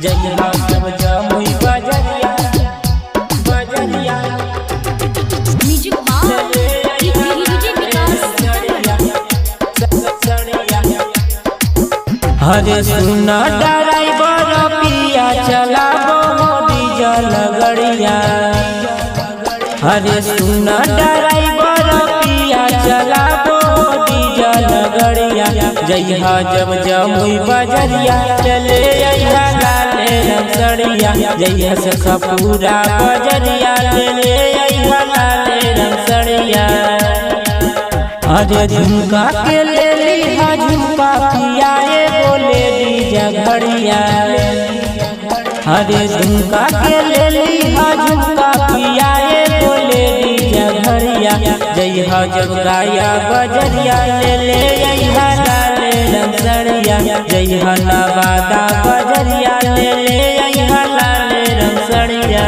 जइहा जब जमुई बजरिया बजरिया म्यूजिक बार डीजे विकास हरे सुना ड्राइवर पिया चलाबो डीजल गड़िया। हरे सुना ड्राइवर पिया चलाबो डीजल गड़िया। जइहा जब जमुई बजरिया चले अइहा लाले रंगसड़िया। जइहा सखपुरा बजरिया चले अइहा लाले रंगसड़िया। अरे झुमका के ले लिहा झुमका पिया बोले डीजा घड़िया। हरे झुमका के ले लिहा झुमका पिया बोले डीजा घड़िया। जइहा जब गाया बजरिया ले अइहा लाले रंगसड़िया। जइहा नवादा बजरिया ले अइहा लाले रंगसड़िया।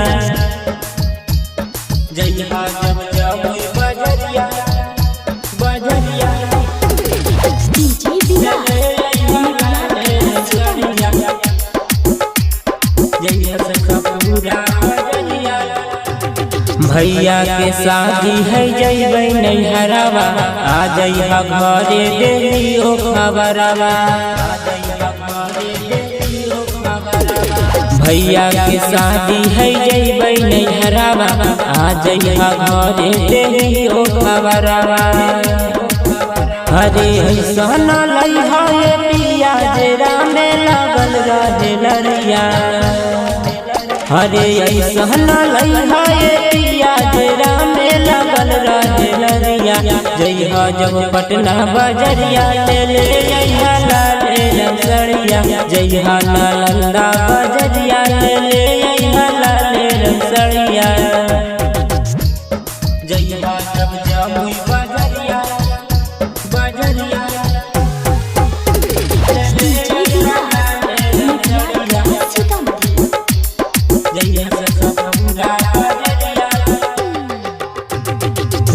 जइहा जब जमुई बजरिया बजरिया डीजे भैया के शादी है जइबै नैहरावा। आ जइहा घरे देलियो खबरवा। भैया के शादी है जइबै नैहरावा। आ जइहा घरे देलियो खबरवा। हरे ऐसन लइहा ये पिया जेरा में लागल रहे लड़िया। हरे ऐसन लइहा ये पिया जेरा में लागल रहे लड़िया। जइहा जब पटना बजरिया ले अइहा लाले रंगसड़िया। जइहा नालंदा बजरिया ले अइहा लाले रंगसड़िया। जइहा जब जमुई बजरिया बजरिया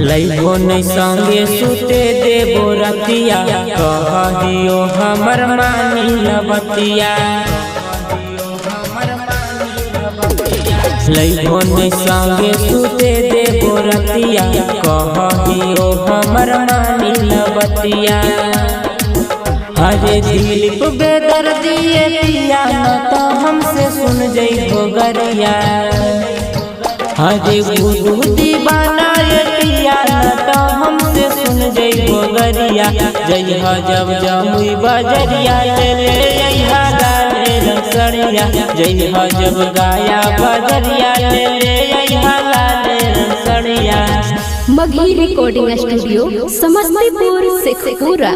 लइबो नहीं संगे सुते देबो रतिया। कहियो हमर मानी लबतिया। लइबो नहीं संगे सुते देबो रतिया। कहियो हमर मानी लबतिया। हरे दिलीप बेदर्दिए पिया न तो हमसे सुन जइबो गरिया। हरे गुडू दीवाना ये पिया न तो हमसे सुन जइबो गरिया। जइहा जब जमुई बजरिया ले अइहा लाले रंगसड़िया। जइहा जब गाया बजरिया ले अइहा लाले रंगसड़िया। Magahi recording studio Samastipur Sheikhpura.